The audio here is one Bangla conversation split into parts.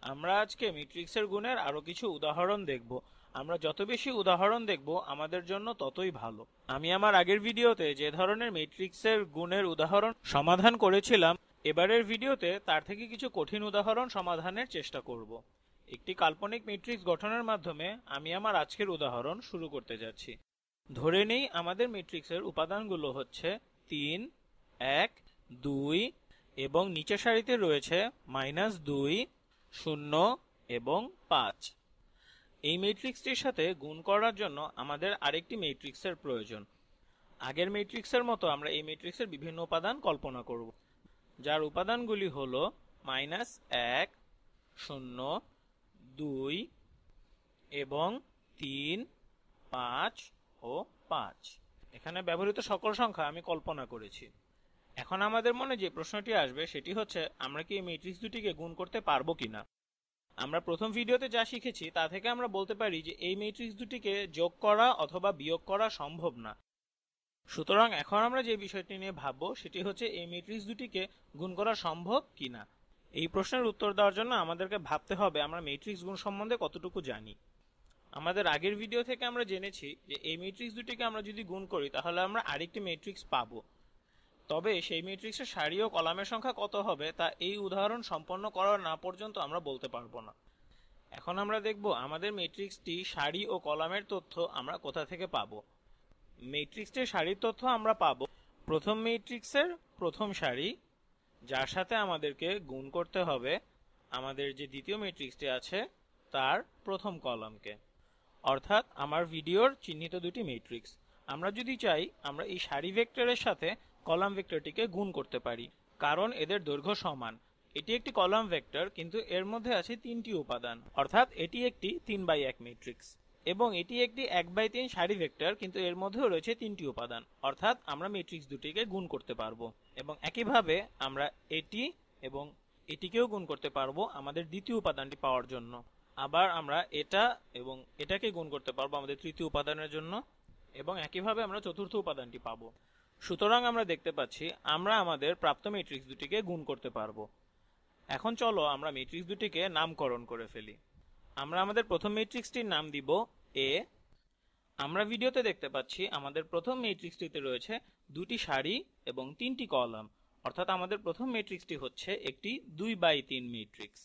আমরা আজকে ম্যাট্রিক্সের গুণের আরো কিছু উদাহরণ দেখব। আমরা যত বেশি উদাহরণ দেখব আমাদের জন্য ততই ভালো। আমি আমার আগের ভিডিওতে যে ধরনের ম্যাট্রিক্সের গুণের উদাহরণ সমাধান করেছিলাম, এবারের ভিডিওতে তার থেকে কিছু কঠিন উদাহরণ সমাধানের চেষ্টা করব। একটি কাল্পনিক ম্যাট্রিক্স গঠনের মাধ্যমে আমি আমার আজকের উদাহরণ শুরু করতে যাচ্ছি। ধরে নেই আমাদের ম্যাট্রিক্সের উপাদানগুলো হচ্ছে 3, 1, 2 এবং নিচের সারিতে রয়েছে -2, 0 এবং 5। এই ম্যাট্রিক্সটির সাথে গুণ করার জন্য আমাদের আরেকটি ম্যাট্রিক্সের প্রয়োজন। আগের ম্যাট্রিক্সের মতো আমরা এই ম্যাট্রিক্সের বিভিন্ন উপাদান কল্পনা করব, যার উপাদানগুলি হল -1, 0, 2 এবং 3, 5 ও 5। এখানে ব্যবহৃত সকল সংখ্যা আমি কল্পনা করেছি। এখন আমাদের মনে যে প্রশ্নটি আসবে সেটি হচ্ছে, আমরা কি এই ম্যাট্রিক্স দুটিকে গুণ করতে পারবো কিনা। আমরা প্রথম ভিডিওতে যা শিখেছি তা থেকে আমরা বলতে পারি যে এই ম্যাট্রিক্স দুটিকে যোগ করা অথবা বিয়োগ করা সম্ভব না। সুতরাং এখন আমরা যে বিষয়টি নিয়ে ভাববো সেটি হচ্ছে এই ম্যাট্রিক্স দুটিকে গুণ করা সম্ভব কিনা। এই প্রশ্নের উত্তর দেওয়ার জন্য আমাদেরকে ভাবতে হবে আমরা ম্যাট্রিক্স গুণ সম্বন্ধে কতটুকু জানি। আমাদের আগের ভিডিও থেকে আমরা জেনেছি যে এই ম্যাট্রিক্স দুটিকে আমরা যদি গুণ করি তাহলে আমরা আরেকটি ম্যাট্রিক্স পাবো। তবে সেই ম্যাট্রিক্সের সারি ও কলামের সংখ্যা কত হবে তা এই উদাহরণ সম্পন্ন করা না পর্যন্ত আমরা বলতে পারবো না। এখন আমরা দেখব আমাদের ম্যাট্রিক্সটি সারি ও কলামের তথ্য আমরা কোথা থেকে পাবো। ম্যাট্রিক্সটির সারির তথ্য আমরা পাবো প্রথম ম্যাট্রিক্সের প্রথম সারি, যার সাথে আমাদেরকে গুণ করতে হবে আমাদের যে দ্বিতীয় ম্যাট্রিক্সটি আছে তার প্রথম কলামকে, অর্থাৎ আমার ভিডিওর চিহ্নিত দুটি ম্যাট্রিক্স। আমরা যদি চাই আমরা এই সারি ভেক্টরের সাথে কলাম ভেক্টরটিকে গুণ করতে পারি, কারণ এদের দৈর্ঘ্য সমান। এটি একটি কলাম ভেক্টর, কিন্তু এর মধ্যে আছে 3টি উপাদান, অর্থাৎ এটি একটি 3x1 ম্যাট্রিক্স। এবং এটি একটি 1x3 সারি ভেক্টর, কিন্তু এর মধ্যেও রয়েছে 3টি উপাদান, অর্থাৎ আমরা ম্যাট্রিক্স দুটিকে গুণ করতে পারবো। এবং একইভাবে আমরা এটি এবং এটিকেও গুণ করতে পারবো আমাদের দ্বিতীয় উপাদানটি পাওয়ার জন্য। আবার আমরা এটা এবং এটাকে গুণ করতে পারবো আমাদের তৃতীয় উপাদানের জন্য, এবং একইভাবে আমরা চতুর্থ উপাদানটি পাবো। সুতরাং আমরা দেখতে পাচ্ছি আমরা আমাদের প্রাপ্ত ম্যাট্রিক্স দুটিকে গুণ করতে পারবো। এখন চলো আমরা ম্যাট্রিক্স দুটিকে নামকরণ করে ফেলি। আমরা আমাদের প্রথম ম্যাট্রিক্সটির নাম দিব এ। আমরা ভিডিওতে দেখতে পাচ্ছি আমাদের প্রথম ম্যাট্রিক্সটিতে রয়েছে দুটি সারি এবং 3টি কলাম, অর্থাৎ আমাদের প্রথম ম্যাট্রিক্সটি হচ্ছে একটি 2x3 ম্যাট্রিক্স।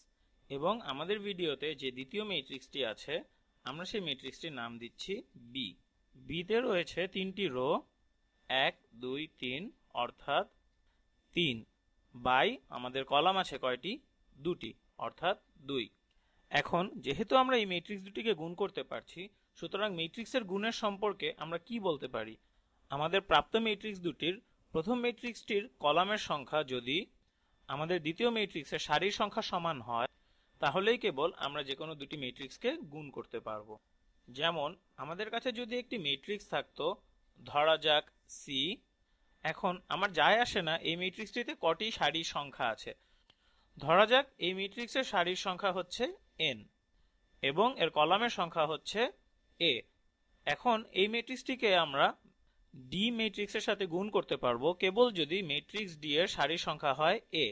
এবং আমাদের ভিডিওতে যে দ্বিতীয় ম্যাট্রিক্সটি আছে আমরা সেই ম্যাট্রিক্সটির নাম দিচ্ছি বি। বিতে রয়েছে 3টি রো, 1, 2, 3, অর্থাৎ 3 বাই আমাদের কলাম আছে কয়টি, 2টি, অর্থাৎ 2। এখন যেহেতু আমরা এই ম্যাট্রিক্স দুটিকে গুণ করতে পারছি, সুতরাং ম্যাট্রিক্সের গুণের সম্পর্কে আমরা কি বলতে পারি। আমাদের প্রাপ্ত ম্যাট্রিক্স দুটির প্রথম ম্যাট্রিক্সটির কলামের সংখ্যা যদি আমাদের দ্বিতীয় ম্যাট্রিক্সের সারির সংখ্যা সমান হয়, তাহলেই কেবল আমরা যে কোনো দুটি ম্যাট্রিক্সকে গুণ করতে পারবো। যেমন আমাদের কাছে যদি একটি ম্যাট্রিক্স থাকতো, ধরা যাক সি। এখন আমার যায় আসে না এই ম্যাট্রিক্সটিতে কটি সারির সংখ্যা আছে। ধরা যাক এই ম্যাট্রিক্সের সারির সংখ্যা হচ্ছে n এবং এর কলামের সংখ্যা হচ্ছে a। এখন এই ম্যাট্রিক্সটিকে আমরা ডি ম্যাট্রিক্সের সাথে গুণ করতে পারবো কেবল যদি ম্যাট্রিক্স ডি এর সারির সংখ্যা হয় a,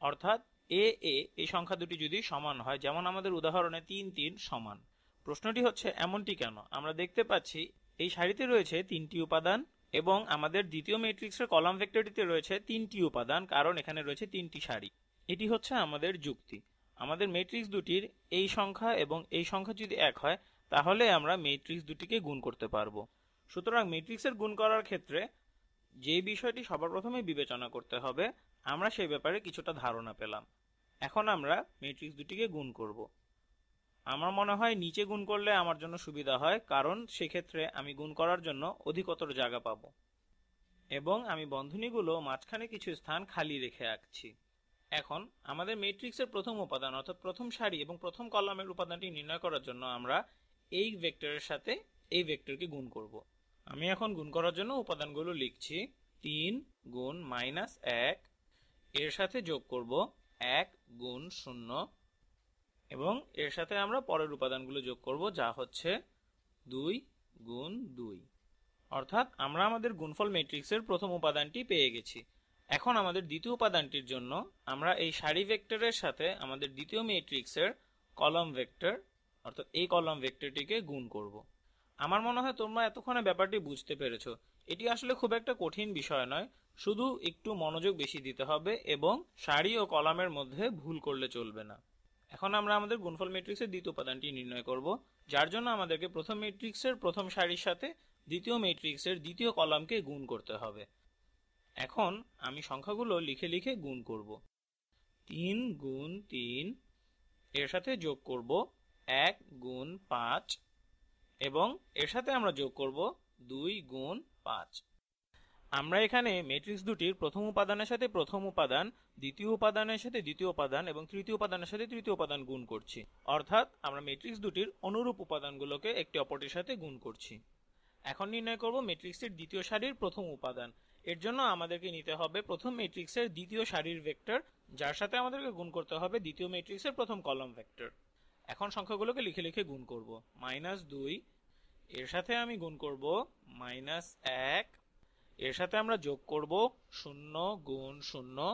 অর্থাৎ a a এই সংখ্যা দুটি যদি সমান হয়, যেমন আমাদের উদাহরণে 3 3 সমান। প্রশ্নটি হচ্ছে এমনটি কেন। আমরা দেখতে পাচ্ছি এই সারিতে রয়েছে 3টি উপাদান এবং আমাদের দ্বিতীয় ম্যাট্রিক্সের কলাম ভেক্টরটিতে রয়েছে 3টি উপাদান, কারণ এখানে রয়েছে 3টি সারি। এটি হচ্ছে আমাদের যুক্তি। আমাদের ম্যাট্রিক্স দুটির এই সংখ্যা এবং এই সংখ্যা যদি এক হয় তাহলে আমরা ম্যাট্রিক্স দুটিকে গুণ করতে পারবো। সুতরাং ম্যাট্রিক্সের গুণ করার ক্ষেত্রে যে বিষয়টি সবার প্রথমে বিবেচনা করতে হবে, আমরা সেই ব্যাপারে কিছুটা ধারণা পেলাম। এখন আমরা ম্যাট্রিক্স দুটিকে গুণ করব। আমার মনে হয় নিচে গুণ করলে আমার জন্য সুবিধা হয়, কারণ সেক্ষেত্রে আমি গুণ করার জন্য অধিকতর জায়গা পাবো। এবং আমি বন্ধনীগুলো মাঝখানে কিছু স্থান খালি রেখে আঁকছি। এখন আমাদের ম্যাট্রিক্সের প্রথম উপাদান অর্থাৎ প্রথম সারি এবং প্রথম কলামের উপাদানটি নির্ণয় করার জন্য আমরা এই ভেক্টরের সাথে এই ভেক্টরকে গুণ করব। আমি এখন গুণ করার জন্য উপাদানগুলো লিখছি। 3 গুণ -1, এর সাথে যোগ করব 1 গুণ 0, এবং এর সাথে আমরা পরের উপাদানগুলো যোগ করব যা হচ্ছে 2 গুণ 2, অর্থাৎ আমরা আমাদের গুণফল ম্যাট্রিক্সের প্রথম উপাদানটি পেয়ে গেছি। এখন আমাদের দ্বিতীয় উপাদানটির জন্য আমরা এই সারি ভেক্টরের সাথে আমাদের দ্বিতীয় ম্যাট্রিক্সের কলাম ভেক্টর অর্থাৎ এই কলাম ভেক্টরটিকে গুণ করব। আমার মনে হয় তোমরা এতক্ষণে ব্যাপারটি বুঝতে পেরেছো। এটি আসলে খুব একটা কঠিন বিষয় নয়, শুধু একটু মনোযোগ বেশি দিতে হবে এবং সারি ও কলামের মধ্যে ভুল করলে চলবে না। এখন আমরা আমাদের গুণফল ম্যাট্রিক্সের দ্বিতীয় উপাদানটি নির্ণয় করব, যার জন্য আমাদেরকে প্রথম ম্যাট্রিক্সের প্রথম সারির সাথে দ্বিতীয় ম্যাট্রিক্সের দ্বিতীয় কলামকে গুণ করতে হবে। এখন আমি সংখ্যাগুলো লিখে লিখে গুণ করব। 3 গুণ 3, এর সাথে যোগ করব 1 গুণ 5 এবং এর সাথে আমরা যোগ করব 2 গুণ 5। আমরা এখানে ম্যাট্রিক্স দুটির প্রথম উপাদানের সাথে প্রথম উপাদান, দ্বিতীয় উপাদানের সাথে দ্বিতীয় উপাদান এবং তৃতীয় উপাদানের সাথে তৃতীয় উপাদান গুণ করছি, অর্থাৎ আমরা ম্যাট্রিক্স দুটির অনুরূপ উপাদানগুলোকে একটি অপরটির সাথে গুণ করছি। এখন নির্ণয় করব ম্যাট্রিক্সের দ্বিতীয় সারির প্রথম উপাদান। এর জন্য আমাদেরকে নিতে হবে প্রথম ম্যাট্রিক্সের দ্বিতীয় সারির ভেক্টর, যার সাথে আমাদেরকে গুণ করতে হবে দ্বিতীয় ম্যাট্রিক্সের প্রথম কলাম ভেক্টর। এখন সংখ্যাগুলোকে লিখে লিখে গুণ করব। -2, এর সাথে আমি গুণ করব -1, এর সাথে আমরা যোগ করব 0 গুণ 0,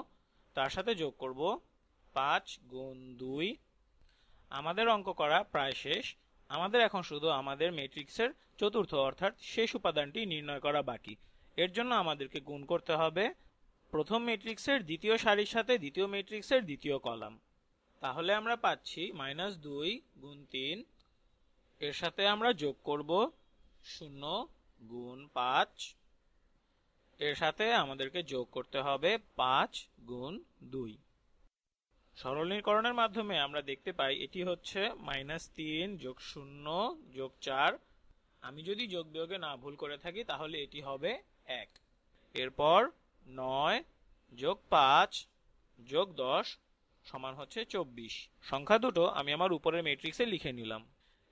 তার সাথে যোগ করব 5 গুণ 2। আমাদের অঙ্ক করা প্রায় শেষ। আমাদের এখন শুধু আমাদের ম্যাট্রিক্সের চতুর্থ অর্থাৎ শেষ উপাদানটি নির্ণয় করা বাকি। এর জন্য আমাদেরকে গুণ করতে হবে প্রথম ম্যাট্রিক্সের দ্বিতীয় সারির সাথে দ্বিতীয় ম্যাট্রিক্সের দ্বিতীয় কলাম। তাহলে আমরা পাচ্ছি -2 গুণ 3, এর সাথে আমরা যোগ করব 0 গুণ 5, এর সাথে আমাদেরকে যোগ করতে হবে 5 গুণ 2। সরলীকরণের মাধ্যমে আমরা দেখতে পাই এটি হচ্ছে -3 যোগ 0 যোগ 4। আমি যদি যোগ বিয়োগে না ভুল করে থাকি তাহলে এটি হবে 1। এরপর 9 যোগ 5 যোগ 10 সমান হচ্ছে 24। সংখ্যা দুটো আমি আমার উপরের ম্যাট্রিক্সে লিখে নিলাম।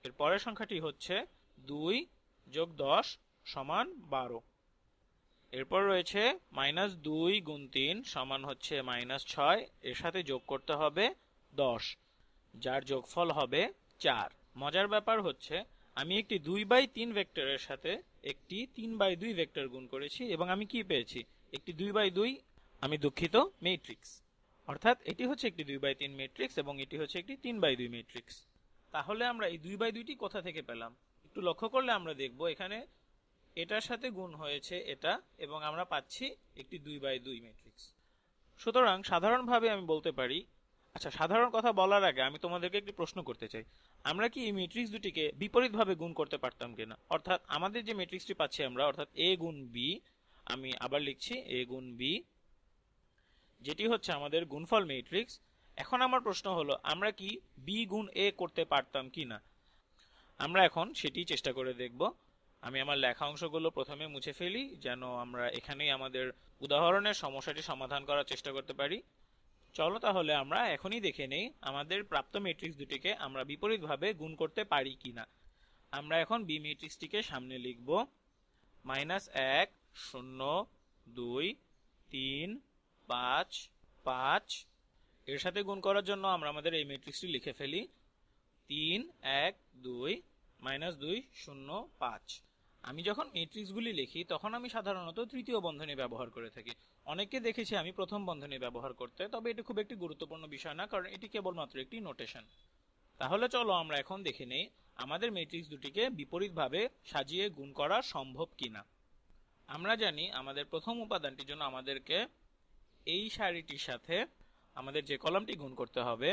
এর পরের সংখ্যাটি হচ্ছে 2 যোগ 10 সমান 12। এরপর রয়েছে -2 গুণ 3 সমান হচ্ছে -6, এর সাথে যোগ করতে হবে 10, যার যোগফল হবে 4। মজার ব্যাপার হচ্ছে আমি একটি 2/3 ভেক্টরের সাথে একটি 3/2 ভেক্টর গুণ করেছি এবং আমি কি পেয়েছি? একটি 2/2, আমি দুঃখিত, ম্যাট্রিক্স। অর্থাৎ এটি হচ্ছে একটি 2/3 ম্যাট্রিক্স এবং এটি হচ্ছে একটি 3/2 ম্যাট্রিক্স। তাহলে আমরা এই 2/2টি কোথা থেকে পেলাম? একটু লক্ষ্য করলে আমরা দেখব এখানে এটার সাথে গুণ হয়েছে এটা এবং আমরা পাচ্ছি একটি 2/2 ম্যাট্রিক্স। সুতরাং সাধারণভাবে আমি বলতে পারি, আচ্ছা সাধারণ কথা বলার আগে আমি তোমাদেরকে একটি প্রশ্ন করতে চাই, আমরা কি এই ম্যাট্রিক্স দুটিকে বিপরীতভাবে গুণ করতে পারতাম কিনা? অর্থাৎ আমাদের যে ম্যাট্রিক্সটি পাচ্ছি আমরা, অর্থাৎ a গুণ b, আমি আবার লিখছি a গুণ b, যেটি হচ্ছে আমাদের গুণফল ম্যাট্রিক্স। এখন আমার প্রশ্ন হলো আমরা কি b গুণ a করতে পারতাম কিনা? আমরা এখন সেটি চেষ্টা করে দেখব। আমি আমার লেখা অংশগুলো প্রথমে মুছে ফেলি যেন আমরা এখানেই আমাদের উদাহরণের সমস্যাটি সমাধান করার চেষ্টা করতে পারি। চলো তাহলে আমরা এখনই দেখে নেই আমাদের প্রাপ্ত ম্যাট্রিক্স দুটিকে আমরা বিপরীতভাবে গুণ করতে পারি কিনা। আমরা এখন বি ম্যাট্রিক্সটিকে সামনে লিখব। -1 0 2 3 5 5, এর সাথে গুণ করার জন্য আমরা আমাদের এই ম্যাট্রিক্সটি লিখে ফেলি। 3 1 2 -2 0 5। আমি যখন ম্যাট্রিক্সগুলি লিখি তখন আমি সাধারণত তৃতীয় বন্ধনী ব্যবহার করে থাকি। অনেককে দেখেছি আমি প্রথম বন্ধনী ব্যবহার করতে, তবে এটি খুব একটি গুরুত্বপূর্ণ বিষয় না, কারণ এটি কেবলমাত্র একটি নোটেশন। তাহলে চলো আমরা এখন দেখে নেই আমাদের ম্যাট্রিক্স দুটিকে বিপরীতভাবে সাজিয়ে গুণ করা সম্ভব কিনা। আমরা জানি আমাদের প্রথম উপাদানটির জন্য আমাদেরকে এই সারিটির সাথে আমাদের যে কলামটি গুণ করতে হবে।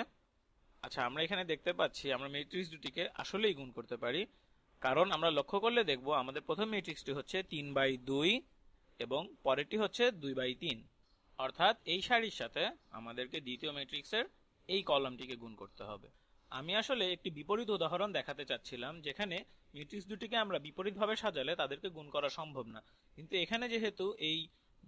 আচ্ছা, আমরা এখানে দেখতে পাচ্ছি আমরা ম্যাট্রিক্স দুটিকে আসলেই গুণ করতে পারি, কারণ আমরা লক্ষ্য করলে দেখব আমাদের প্রথম ম্যাট্রিক্সটি হচ্ছে 3/2 এবং পরেরটি হচ্ছে 2/3, অর্থাৎ এই সারির সাথে আমাদেরকে দ্বিতীয় ম্যাট্রিক্সের এই কলামটিকে গুণ করতে হবে। আমি আসলে একটি বিপরীত উদাহরণ দেখাতে চাচ্ছিলাম যেখানে ম্যাট্রিক্স দুটিকে আমরা বিপরীতভাবে সাজালে তাদেরকে গুণ করা সম্ভব না, কিন্তু এখানে যেহেতু এই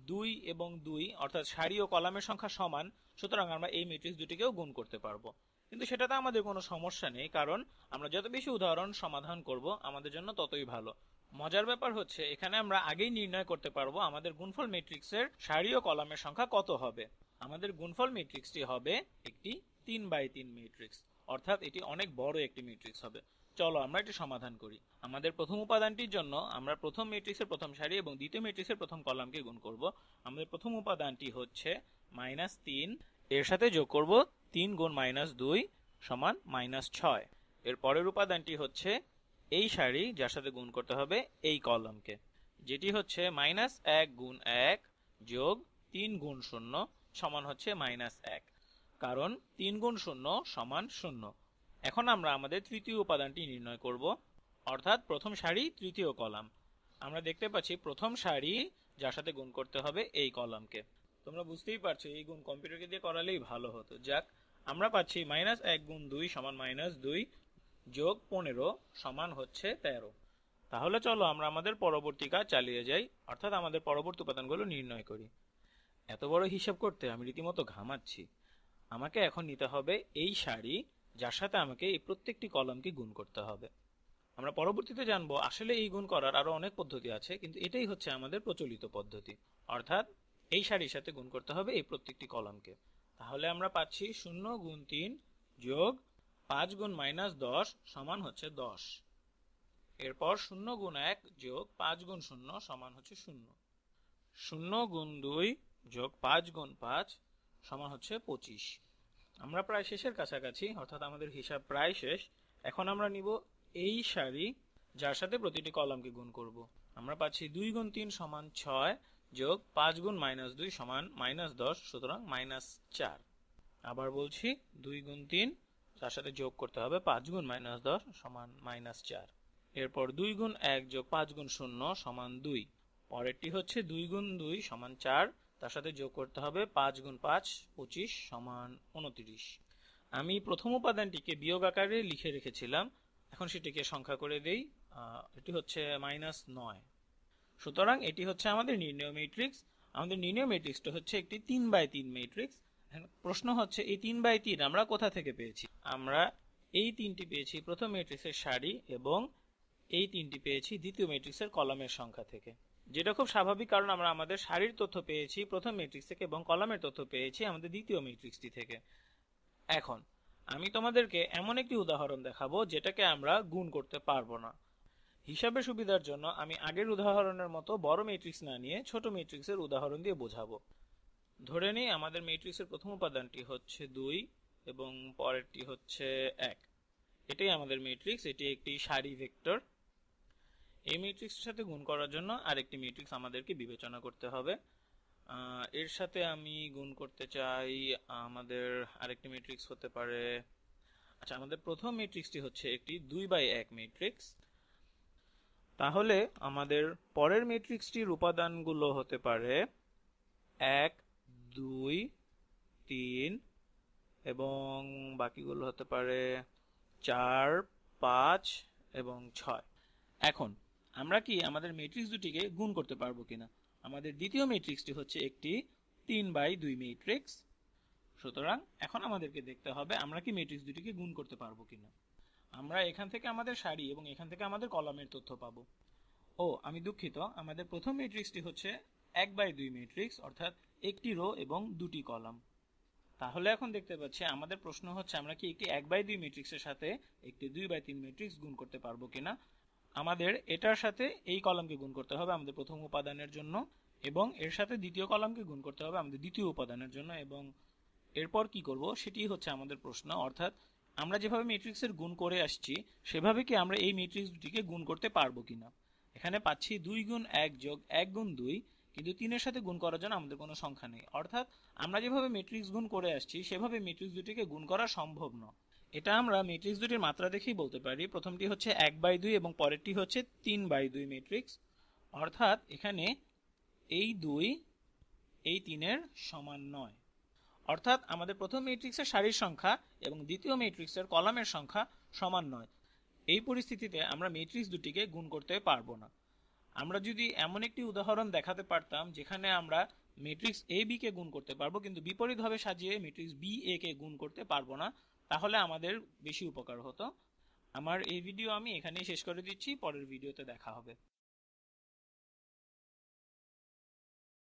2 এবং 2 অর্থাৎ সারি ও কলামের সংখ্যা সমান, সুতরাং আমরা এই ম্যাট্রিক্স দুটিকেও গুণ করতে পারবো। কিন্তু সেটাতে আমাদের কোনো সমস্যা নেই, কারণ আমরা যত বেশি উদাহরণ সমাধান করব আমাদের জন্য ততই ভালো। মজার ব্যাপার হচ্ছে এখানে আমরা আগেই নির্ণয় করতে পারবো আমাদের গুণফল ম্যাট্রিক্সের সারি ও কলামের সংখ্যা কত হবে। আমাদের গুণফল ম্যাট্রিক্সটি হবে একটি 3/3 ম্যাট্রিক্স, অর্থাৎ এটি অনেক বড় একটি ম্যাট্রিক্স হবে। চলো আমরা এটা সমাধান করি। আমাদের প্রথম উপাদানটির জন্য আমরা প্রথম ম্যাট্রিক্সের প্রথম সারি এবং দ্বিতীয় ম্যাট্রিক্সের প্রথম কলামকে গুণ করব। আমাদের প্রথম উপাদানটি হচ্ছে -3, এর সাথে যোগ করব 3 গুণ -2 সমান -6। এর পরের উপাদানটি হচ্ছে এই সারি, যার সাথে গুণ করতে হবে এই কলামকে, যেটি হচ্ছে -1 গুণ 1 যোগ 3 গুণ 0 সমান হচ্ছে -1, কারণ 3 গুণ 0 সমান 0। এখন আমরা আমাদের তৃতীয় উপাদানটি নির্ণয় করব, অর্থাৎ প্রথম সারি তৃতীয় কলাম। আমরা দেখতে পাচ্ছি প্রথম সারি, যার সাথে গুণ করতে হবে এই কলামকে। তোমরা বুঝতেই পারছো এই গুণ কম্পিউটারকে দিয়ে করালেই ভালো হতো। যাক, আমরা পাচ্ছি -1 গুণ 2 সমান -2 যোগ 15 সমান হচ্ছে 13। তাহলে চলো আমরা আমাদের পরবর্তী কাজ চালিয়ে যাই, অর্থাৎ আমাদের পরবর্তী উপাদানগুলো নির্ণয় করি। এত বড় হিসাব করতে আমি রীতিমতো ঘামাচ্ছি। আমাকে এখন নিতে হবে এই সারি, যার সাথে আমাকে এই প্রত্যেকটি কলামকে গুণ করতে হবে। আমরা পরবর্তীতে জানবো আসলে এই গুণ করার আরো অনেক পদ্ধতি আছে, কিন্তু এটাই হচ্ছে আমাদের প্রচলিত পদ্ধতি, অর্থাৎ এই সারির সাথে গুণ করতে হবে এই প্রত্যেকটি কলামকে। তাহলে আমরা পাচ্ছি 0 গুণ 3 যোগ 5 গুণ -10 সমান হচ্ছে 10। এরপর 0 গুণ 1 যোগ 5 গুণ 0 সমান হচ্ছে 0। 0 গুণ 2 যোগ 5 গুণ 5 সমান হচ্ছে 25। আমরা প্রায় শেষের কাছাকাছি, অর্থাৎ আমাদের হিসাব প্রায় শেষ। এখন আমরা নিব এই সারি, যার সাথে প্রতিটি কলামকে গুণ করব। আমরা পাচ্ছি 2 গুণ 3 সমান 6 যোগ 5 গুণ -2 সমান -10, সুতরাং -4। আবার বলছি 2 গুণ 3, তার সাথে যোগ করতে হবে 5 গুণ -10 সমান -4। এরপর 2 গুণ 1 যোগ 5 গুণ 0 সমান 2। পরেরটি হচ্ছে 2 গুণ 2 সমান 4, তার সাথে যোগ করতে হবে 5 গুণ 5 25 সমান 29। আমি প্রথম উপাদানটিকে বিয়োগ আকারে লিখে রেখেছিলাম, এখন সেটিকে সংখ্যা করে দেই। এটি হচ্ছে -9। সুতরাং এটি হচ্ছে আমাদের নির্ণয় ম্যাট্রিক্স। আমাদের নির্ণয় ম্যাট্রিক্সটা হচ্ছে একটি 3x3 ম্যাট্রিক্স। প্রশ্ন হচ্ছে এই 3x3 আমরা কোথা থেকে পেয়েছি? আমরা এই তিনটি পেয়েছি প্রথম ম্যাট্রিক্সের সারি এবং এই তিনটি পেয়েছি দ্বিতীয় ম্যাট্রিক্সের কলামের সংখ্যা থেকে, যেটা খুব স্বাভাবিক, কারণ আমরা আমাদের সারির তথ্য পেয়েছি প্রথম ম্যাট্রিক্স থেকে এবং কলামের তথ্য পেয়েছি আমাদের দ্বিতীয় ম্যাট্রিক্সটি থেকে। এখন আমি তোমাদেরকে এমন একটি উদাহরণ দেখাবো যেটাকে আমরা গুণ করতে পারবো না। হিসাবের সুবিধার জন্য আমি আগের উদাহরণের মতো বড় ম্যাট্রিক্স না নিয়ে ছোট ম্যাট্রিক্সের উদাহরণ দিয়ে বোঝাবো। ধরে নিই আমাদের ম্যাট্রিক্সের প্রথম উপাদানটি হচ্ছে 2 এবং পরেরটি হচ্ছে 1। এটাই আমাদের ম্যাট্রিক্স, এটি একটি সারি ভেক্টর। এই ম্যাট্রিক্সের সাথে গুণ করার জন্য আরেকটি ম্যাট্রিক্স আমাদেরকে বিবেচনা করতে হবে। এর সাথে আমি গুণ করতে চাই, আমাদের আরেকটি ম্যাট্রিক্স হতে পারে, আচ্ছা আমাদের প্রথম ম্যাট্রিক্সটি হচ্ছে একটি 2x1 ম্যাট্রিক্স। তাহলে আমাদের পরের ম্যাট্রিক্সটির উপাদানগুলো হতে পারে 1 2 3 এবং বাকিগুলো হতে পারে 4 5 এবং 6। এখন আমরা কি আমাদের ম্যাট্রিক্স দুটিকে গুণ করতে পারবো কিনা? আমাদের দ্বিতীয় ম্যাট্রিক্সটি হচ্ছে একটি 3x2 ম্যাট্রিক্স। সুতরাং এখন আমাদেরকে দেখতে হবে আমরা কি ম্যাট্রিক্স দুটিকে গুণ করতে পারবো কিনা। আমরা এখান থেকে আমাদের সারি এবং এখান থেকে আমাদের কলামের তথ্য পাবো। আমি দুঃখিত, আমাদের প্রথম ম্যাট্রিক্সটি হচ্ছে 1/2 ম্যাট্রিক্স, অর্থাৎ একটি রো এবং দুটি কলাম। তাহলে এখন দেখতে পাচ্ছি আমাদের প্রশ্ন হচ্ছে আমরা কি একটি 1/2 ম্যাট্রিক্সের সাথে একটি 2/3 ম্যাট্রিক্স গুণ করতে পারবো কিনা। আমাদের এটার সাথে এই কলামকে গুণ করতে হবে আমাদের প্রথম উপাদানের জন্য, এবং এর সাথে দ্বিতীয় কলামকে গুণ করতে হবে আমাদের দ্বিতীয় উপাদানের জন্য, এবং এরপর কি করব সেটি হচ্ছে আমাদের প্রশ্ন। অর্থাৎ আমরা যেভাবে ম্যাট্রিক্সের গুণ করে আসছি সেভাবে কি আমরা এই ম্যাট্রিক্স দুটিকে গুণ করতে পারবো কিনা। এখানে পাচ্ছি 2 গুণ 1 যোগ 1 গুণ 2, কিন্তু 3 এর সাথে গুণ করার জন্য আমাদের কোনো সংখ্যা নেই। অর্থাৎ আমরা যেভাবে ম্যাট্রিক্স গুণ করে আসছি সেভাবে ম্যাট্রিক্স দুটিকে গুণ করা সম্ভব নয়। এটা আমরা ম্যাট্রিক্স দুটির মাত্রা দেখেই বলতে পারি। প্রথমটি হচ্ছে 1/2 এবং পরেরটি হচ্ছে 3/2 ম্যাট্রিক্স। অর্থাৎ এখানে এই 2 এই 3 এর সমান নয়। অর্থাৎ আমাদের প্রথম ম্যাট্রিক্সের সারির সংখ্যা এবং দ্বিতীয় ম্যাট্রিক্সের কলামের সংখ্যা সমান নয়। এই পরিস্থিতিতে আমরা ম্যাট্রিক্স দুটিকে গুণ করতে পারবো না। আমরা যদি এমন একটি উদাহরণ দেখাতে পারতাম যেখানে আমরা ম্যাট্রিক্স এ বি কে গুণ করতে পারবো কিন্তু বিপরীতভাবে সাজিয়ে ম্যাট্রিক্স বি এ কে গুণ করতে পারবো না, তাহলে আমাদের বেশি উপকার হতো। আমার এই ভিডিও আমি এখানেই শেষ করে দিচ্ছি, পরের ভিডিওতে দেখা হবে।